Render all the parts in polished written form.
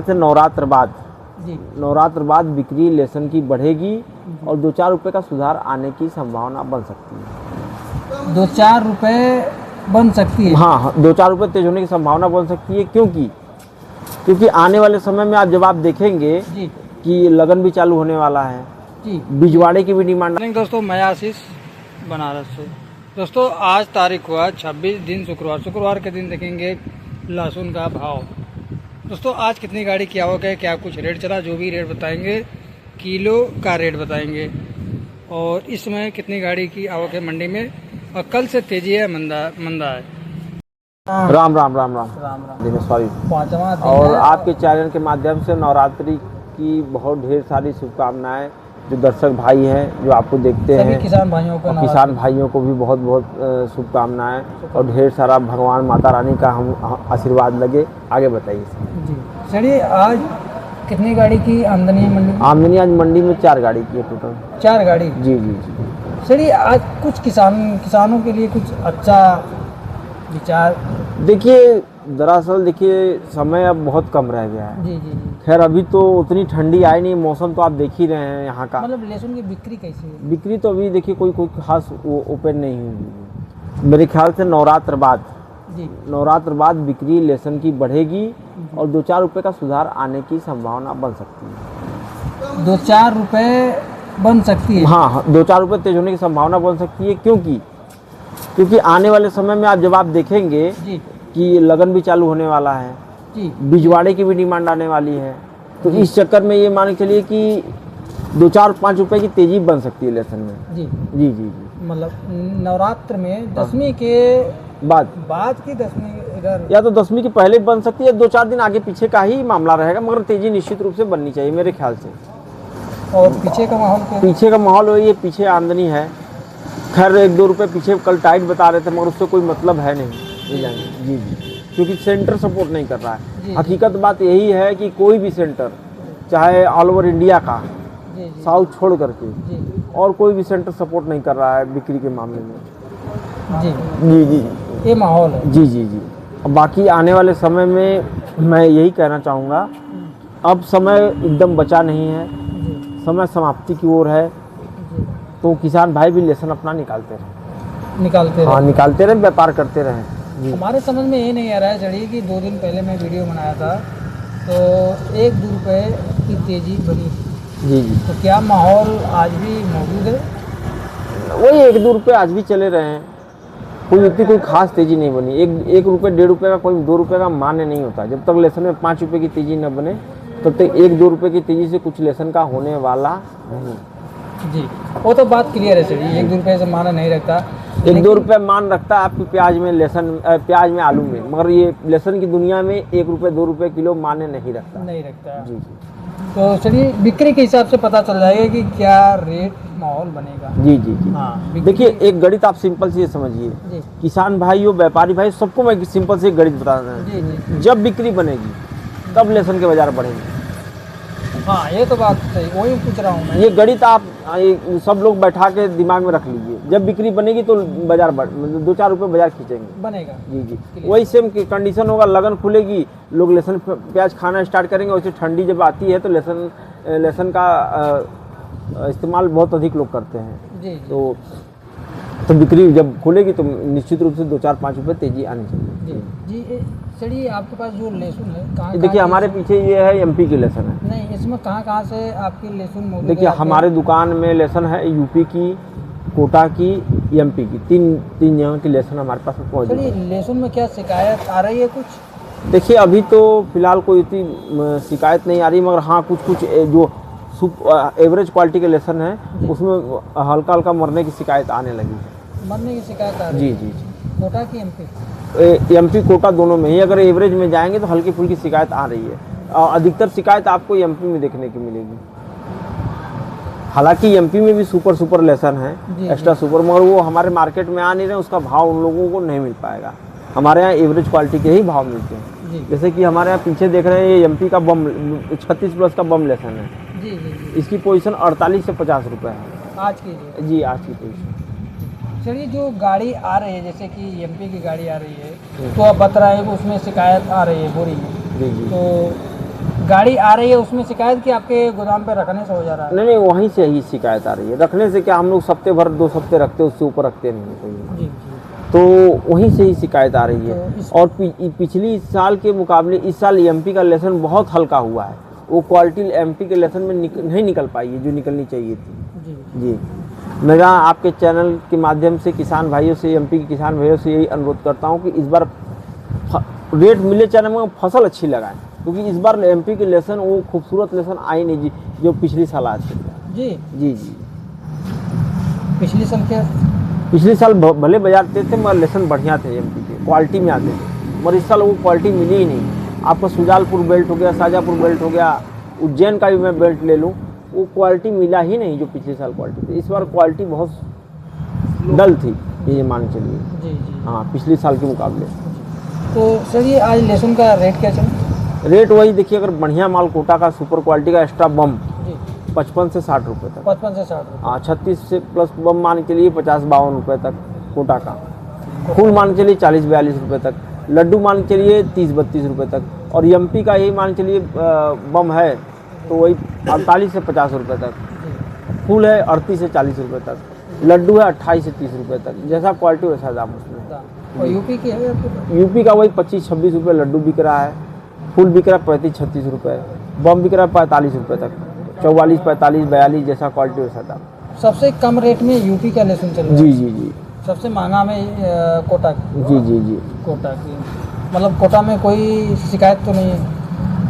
से नवरात्र बाद जी बिक्री लहसुन की बढ़ेगी और 2-4 रुपये का सुधार आने की संभावना बन सकती है। 2-4 रुपये बन सकती है। हाँ, 2-4 रुपये तेज होने की संभावना बन सकती है। क्योंकि आने वाले समय में जब आप देखेंगे जी कि लगन भी चालू होने वाला है, जी। बिजवाड़े की भी डिमांड। दोस्तों, मैं आशीष बनारस से। दोस्तों, आज तारीख हुआ 26 दिन शुक्रवार के दिन देखेंगे लहसुन का भाव। दोस्तों, आज कितनी गाड़ी की आवक है, क्या कुछ रेट चला, जो भी रेट बताएंगे, किलो का रेट बताएंगे। और इस समय कितनी गाड़ी की आवक है मंडी में, और कल से तेजी है मंदा है। राम राम सॉरी। पांचवा दिन और है। आपके चैनल के माध्यम से नवरात्रि की बहुत ढेर सारी शुभकामनाएं जो दर्शक भाई हैं, जो आपको देखते सभी हैं, किसान भाइयों को और किसान भाइयों को भी बहुत बहुत शुभकामनाएं और ढेर सारा भगवान माता रानी का हम आशीर्वाद लगे। आगे बताइए जी। चलिए, आज कितनी गाड़ी की आमदनी है मंडी में? आमदनी आज मंडी में 4 गाड़ी की है टोटल। 4 गाड़ी। जी जी जी। चलिए, आज कुछ किसानों के लिए कुछ अच्छा विचार। देखिए, दरअसल समय अब बहुत कम रह गया है। जी जी जी। खैर, अभी तो उतनी ठंडी आई नहीं, मौसम तो आप देख ही रहे हैं यहाँ का। मतलब लहसुन की बिक्री कैसी है? बिक्री तो अभी देखिए कोई खास ओपन नहीं हुई। मेरे ख्याल से नवरात्र बाद बिक्री लहसुन की बढ़ेगी और 2-4 रुपये का सुधार आने की संभावना बन सकती है। 2-4 रुपये बन सकती है। हाँ, 2-4 रुपये तेज होने की संभावना बन सकती है। क्योंकि आने वाले समय में जब आप देखेंगे जी कि लगन भी चालू होने वाला है, जी। बिजवाड़े की भी डिमांड आने वाली है, तो इस चक्कर में ये मान के चलिए कि 2-4-5 रुपये की तेजी बन सकती है लहसुन में। जी जी जी जी। मतलब नवरात्र में दशमी के बाद की दशमी इधर, या तो दशमी के पहले बन सकती है, 2-4 दिन आगे पीछे का ही मामला रहेगा, मगर तेजी निश्चित रूप से बननी चाहिए मेरे ख्याल से। और पीछे का माहौल क्या? पीछे का माहौल ये पीछे आमदनी है। खैर, 1-2 रुपये पीछे कल टाइट बता रहे थे, मगर उससे कोई मतलब है नहीं। जी जी। क्योंकि सेंटर सपोर्ट नहीं कर रहा है। हकीकत बात यही है कि कोई भी सेंटर, चाहे ऑल ओवर इंडिया का, साउथ छोड़ करके और कोई भी सेंटर सपोर्ट नहीं कर रहा है बिक्री के मामले में। जी जी जी। ये माहौल है। जी जी जी। अब बाकी आने वाले समय में मैं यही कहना चाहूँगा, अब समय एकदम बचा नहीं है, समय समाप्ति की ओर है, तो किसान भाई भी लहसुन अपना निकालते रहे, व्यापार करते रहे। हमारे समझ में ये नहीं आ रहा है चढ़िए कि 2 दिन पहले मैं वीडियो बनाया था तो 1-2 रुपये की तेज़ी बनी। जी जी। तो क्या माहौल आज भी मौजूद है? वही 1-2 रुपये आज भी चले रहे हैं, कोई खास तेज़ी नहीं बनी। 1 रुपये 1.5 रुपये का, कोई 2 रुपये का मान्य नहीं होता। जब तक लहसुन में 5 रुपये की तेज़ी न बने तब तक 1-2 रुपये की तेज़ी से कुछ लहसुन का होने वाला नहीं। जी, वो तो बात क्लियर है चलिए, 1-2 रुपये से माना नहीं रखता। 1-2 रुपये मान रखता है आपकी प्याज में, आलू में, मगर ये लहसुन की दुनिया में 1 रुपये 2 रुपये किलो मान्य नहीं रखता। जी जी। तो चलिए, बिक्री के हिसाब से पता चल जाएगा कि क्या रेट माहौल बनेगा। जी जी जी। हाँ, देखिए, एक गणित आप सिंपल से ये समझिए, किसान भाई हो, व्यापारी भाई, सबको मैं सिंपल से एक गणित बता रहा हूँ। जब बिक्री बनेगी तब लहसुन के बाजार बढ़ेंगे। हाँ, ये तो बात सही, वही पूछ रहा हूँ मैं। ये गणित आप सब लोग बैठा के दिमाग में रख लीजिए। जब बिक्री बनेगी तो बाजार 2-4 रुपये बाजार खींचेंगे। बनेगा। जी जी। वही सेम कंडीशन होगा, लगन खुलेगी, लोग लहसुन प्याज खाना स्टार्ट करेंगे। वैसे ठंडी जब आती है तो लहसुन का इस्तेमाल बहुत अधिक लोग करते हैं। जी। तो बिक्री जब खुलेगी तो निश्चित रूप से 2-4-5 रुपये तेजी आनी चाहिए। जी। चलिए, आपके पास जो लहसुन है कहाँ? देखिए, हमारे पीछे ये है एमपी की लहसुन है। नहीं, इसमें कहाँ से आपकी लहसुन मौजूद है? देखिए, हमारे दुकान में लहसुन है यूपी की, कोटा की, एमपी की, तीन जगह की लहसुन हमारे पास मौजूद है। लहसुन में क्या शिकायत आ रही है कुछ? देखिए, अभी तो फिलहाल कोई इतनी शिकायत नहीं आ रही, मगर हाँ, कुछ जो एवरेज क्वालिटी के लहसुन है उसमें हल्का हल्का मरने की शिकायत आने लगी है। मरने की शिकायत आ रही जी है? जी जी। कोटा की एमपी? एमपी कोटा दोनों में ही अगर एवरेज में जाएंगे तो हल्की फुल्की शिकायत आ रही है, और अधिकतर शिकायत आपको एमपी में देखने की मिलेगी। हालांकि एमपी में भी सुपर लहसुन है, एक्स्ट्रा सुपर, मगर वो हमारे मार्केट में आ नहीं रहे, उसका भाव उन लोगों को नहीं मिल पाएगा। हमारे यहाँ एवरेज क्वालिटी के ही भाव मिलते हैं। जैसे कि हमारे यहाँ पीछे देख रहे हैं, ये एमपी का बम 36+ का बम लहसुन है। जी जी जी। इसकी पोजीशन 48 से 50 रुपये है आज की? जी, आज की पोजीशन। चलिए, जो गाड़ी आ रही है, जैसे कि एमपी की गाड़ी आ रही है, तो आप बता रहे हैं कि उसमें शिकायत आ रही है बोरी में। जी जी। तो गाड़ी आ रही है उसमें शिकायत कि आपके गोदाम पे रखने से हो जा रहा है? नहीं नहीं, वहीं से ही शिकायत आ रही है। रखने से क्या, हम लोग हफ्ते भर 2 हफ्ते रखते, उससे ऊपर रखते नहीं हैं कोई। जी जी। तो वहीं से ही शिकायत आ रही है। तो इस- और पिछली साल के मुकाबले इस साल एमपी का लेसन बहुत हल्का हुआ है। वो क्वालिटी एमपी के लेसन में नहीं निकल पाई है जो निकलनी चाहिए थी। जी जी, मेरा आपके चैनल के माध्यम से किसान भाइयों से, एमपी के किसान भाइयों से यही अनुरोध करता हूँ कि इस बार रेट मिले चने में फसल अच्छी लगाएं, क्योंकि इस बार एमपी के लेसन वो खूबसूरत लेसन आई नहीं जी जो पिछली साल आए थे। जी। जी जी, पिछली साल क्या? पिछले साल भले बाजार थे मगर लेसन बढ़िया थे, एमपी के क्वालिटी में आते थे, मगर इस साल वो क्वालिटी मिली ही नहीं। आपका सुजालपुर बेल्ट हो गया, शाजापुर बेल्ट हो गया, उज्जैन का भी मैं बेल्ट ले लूँ, वो क्वालिटी मिला ही नहीं जो पिछले साल क्वालिटी थी। इस बार क्वालिटी बहुत डल थी, ये मान चलिए। जी जी। हाँ, पिछले साल के मुकाबले। तो सर ये आज लहसुन का रेट क्या चला? रेट वही देखिए, अगर बढ़िया माल कोटा का सुपर क्वालिटी का एक्स्ट्रा बम जी 55 से 60 रुपये तक। 55 से 60 रुपये। हाँ, 36 से प्लस बम मान के लिए 50-52 रुपये तक कोटा का। फूल मान के लिए 40-42 रुपये तक। लड्डू मान के लिए 30-32 रुपये तक। और एमपी का यही मान के लिए बम है तो वही 48 से 50 रुपये तक। फूल है 38 से 40 रुपये तक। लड्डू है 28 से 30 रुपये तक। जैसा क्वालिटी वैसा दाम उसमें। और यूपी की है आपके? यूपी का वही 25-26 रुपये लड्डू बिक रहा है। फूल बिक रहा है 35-36 रुपये। बम बिक रहा है 45 रुपये तक। 44, 45, 42 जैसा क्वालिटी वैसा दाम। सबसे कम रेट में यूपी का लहसुन चल रहा है? जी जी जी सबसे महंगा में कोटा की? जी जी जी। कोटा की मतलब कोटा में कोई शिकायत तो नहीं है?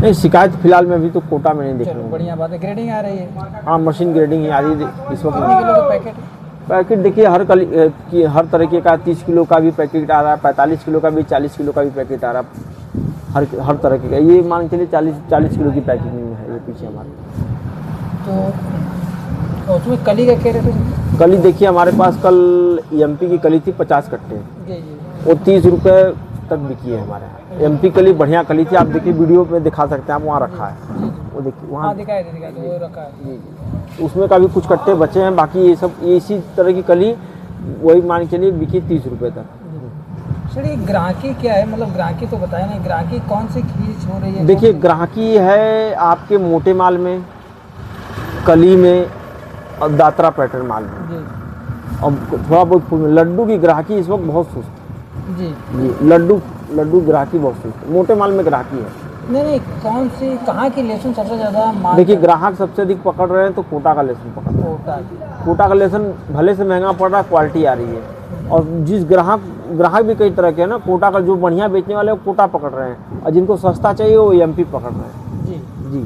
नहीं, शिकायत फिलहाल में अभी तो कोटा में नहीं देख चलो रहा हूँ। बढ़िया बात है। ग्रेडिंग आ रही है? हाँ, मशीन ग्रेडिंग ही आ रही है इस वक्त। कितने किलो का पैकेट? पैकेट देखिए हर तरीके का 30 किलो का भी पैकेट आ रहा है, 45 किलो का भी, 40 किलो का भी पैकेट आ रहा है। हर तरह के का ये मान के लिए 40 किलो की पैकेजिंग है ये पीछे हमारे। तो उसमें कली का क्या रेट है? कली देखिए हमारे पास कल एमपी की कली थी 50 कट्टे, जी जी। वो 30 रुपये तक बिकी है हमारे यहाँ। एमपी कली बढ़िया कली थी, आप देखिए वीडियो में दिखा सकते हैं, आप वहाँ रखा है वो देखिए वहाँ। हाँ दिखाई दे वो रखा है। जी जी, उसमें का भी कुछ कट्टे बचे हैं, बाकी ये सब इसी तरह की कली वही मान के लिए बिकी 30 रुपये तक। सर ये ग्राहकी क्या है, मतलब ग्राहकी तो बताया नहीं, ग्राहकी कौन सी खींच हो रही है? देखिए ग्राहकी है आपके मोटे माल में, कली में और दात्रा पैटर्न माल में, जी और थोड़ा बहुत फूल में। लड्डू की ग्राहकी इस वक्त बहुत सुस्त जी। है जी। लड्डू ग्राहकी बहुत सुस्त है, मोटे माल में ग्राहकी है। नहीं कौन सी कहाँ की लहसुन सबसे ज़्यादा मांग? देखिए ग्राहक सबसे अधिक पकड़ रहे हैं तो कोटा का लहसुन पकड़ रहे हैं। कोटा की। कोटा का लहसुन भले से महंगा पड़ रहा है, क्वालिटी आ रही है। और जिस ग्राहक भी कई तरह के हैं ना, कोटा का जो बढ़िया बेचने वाले वो कोटा पकड़ रहे हैं, और जिनको सस्ता चाहिए वो एमपी पकड़ रहे हैं। जी जी,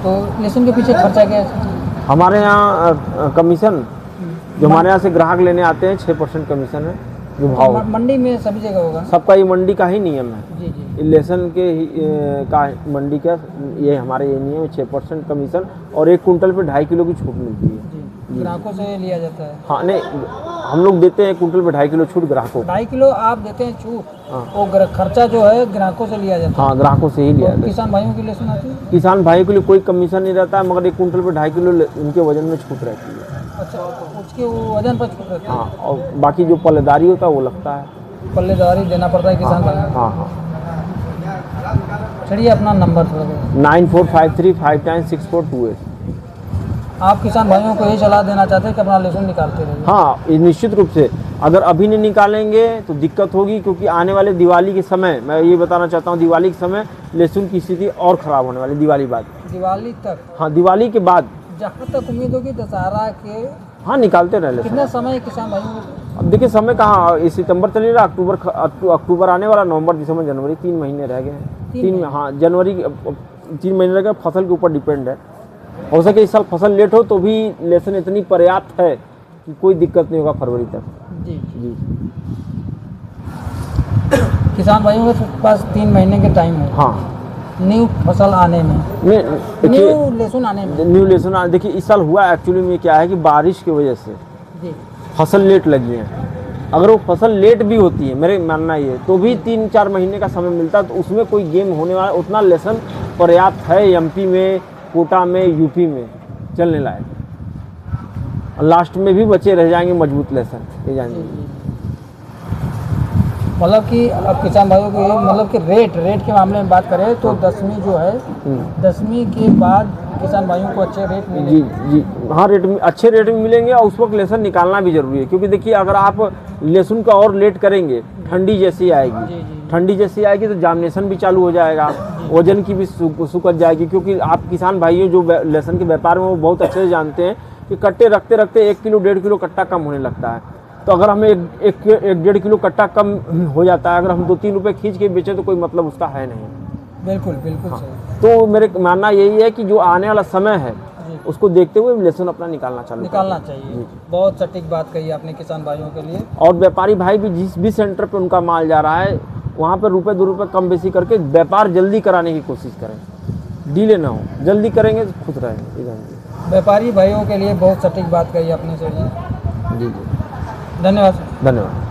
तो लहसुन के पीछे खर्चा क्या है? हमारे यहाँ कमीशन जो हमारे यहाँ से ग्राहक लेने आते हैं 6% कमीशन है जो भाव। मंडी में सभी जगह होगा? सबका ये मंडी का ही नियम है। जी जी। ये लहसुन के का मंडी का ये हमारे ये नियम है 6% कमीशन, और 1 कुंटल पे 2.5 किलो की छूट मिलती है। जी ग्राहकों से लिया जाता है? हाँ, नहीं हम लोग देते हैं 1 कुंटल पे 2.5 किलो छूट ग्राहकों को। 2.5 किलो आप देते हैं छूट? हाँ। वो खर्चा जो है ग्राहकों से लिया जाता है? हाँ, ग्राहकों से ही लिया तो जाता है। किसान भाइयों की लहसुन आती है? किसान भाई के लिए कोई कमीशन नहीं रहता है, मगर 1 कुंटल पे 2.5 किलो उनके वजन में छूट रहती है। अच्छा, उसके वजन पर छूट रहती है? हाँ, और बाकी जो पल्लेदारी होता है वो लगता है। पल्लेदारी देना पड़ता है किसान भाइयों को? हाँ हाँ। चलिए अपना नंबर थोड़ा दें। 9453596428। आप किसान भाइयों को ये सलाह देना चाहते हैं कि अपना लहसुन निकालते रहिए? हाँ, ये निश्चित रूप से अगर अभी नहीं निकालेंगे तो दिक्कत होगी, क्योंकि आने वाले दिवाली के समय, मैं ये बताना चाहता हूँ, दिवाली के समय लहसुन की स्थिति और ख़राब होने वाली। दिवाली बाद, दिवाली तक? हाँ दिवाली के बाद जहाँ तक उम्मीद होगी दशहरा के, हाँ निकालते रहे लहसुन। कितना समय है किसान भाइयों को? अब देखिए समय कहाँ, ये सितंबर चल रहा, अक्टूबर आने वाला, नवंबर दिसंबर जनवरी 3 महीने रह गए हैं। हाँ, जनवरी 3 महीने रह गए। फसल के ऊपर डिपेंड है, हो सके इस साल फसल लेट हो तो भी लहसुन इतनी पर्याप्त है कि कोई दिक्कत नहीं होगा फरवरी तक। जी जी किसान भाइयों के पास 3 महीने के टाइम है हाँ। न्यू फसल आने में, देखिए न्यू लहसुन आने में। न्यू लहसुन देखिए इस साल हुआ एक्चुअली में क्या है कि बारिश की वजह से जी फसल लेट लगी है। अगर वो फसल लेट भी होती है, मेरे मानना ये, तो भी 3-4 महीने का समय मिलता है, तो उसमें कोई गेम होने वाला, उतना लहसुन पर्याप्त है एमपी में, कोटा में, यूपी में चलने लायक। लास्ट में भी बचे रह जाएंगे मजबूत लहसुन, ये जानिए। मतलब कि अब किसान भाइयों के मतलब कि रेट के मामले में बात करें तो दसवीं जो है, दसवीं के बाद किसान भाइयों को अच्छे रेट जी मिलेंगे। जी हाँ, अच्छे रेट में मिलेंगे। और उस वक्त लहसुन निकालना भी जरूरी है, क्योंकि देखिए अगर आप लहसुन का और लेट करेंगे, ठंडी जैसी आएगी, जी जी ठंडी जैसी आएगी तो जामनेशन भी चालू हो जाएगा, वजन की भी सुकड़ जाएगी। क्योंकि आप किसान भाइयों जो लहसुन के व्यापार में वो बहुत अच्छे से जानते हैं कि कट्टे रखते रखते 1 किलो 1.5 किलो कट्टा कम होने लगता है। तो अगर हमें 1-1.5 किलो कट्टा कम हो जाता है, अगर हम 2-3 रुपये खींच के बेचें तो कोई मतलब उसका है नहीं। बिल्कुल बिल्कुल हाँ। सही। तो मेरे मानना यही है कि जो आने वाला समय है जी। उसको देखते हुए लहसुन अपना निकालना निकालना चाहिए। बहुत सटीक बात कही आपने किसान भाइयों के लिए। और व्यापारी भाई भी जिस भी सेंटर पे उनका माल जा रहा है वहाँ पर रुपए 2 रुपये कम बेसी करके व्यापार जल्दी कराने की कोशिश करें, डिले ना हो। जल्दी करेंगे तो खुश रहेंगे। व्यापारी भाइयों के लिए बहुत सटीक बात कही आपने सर जी। जी जी धन्यवाद सर। धन्यवाद।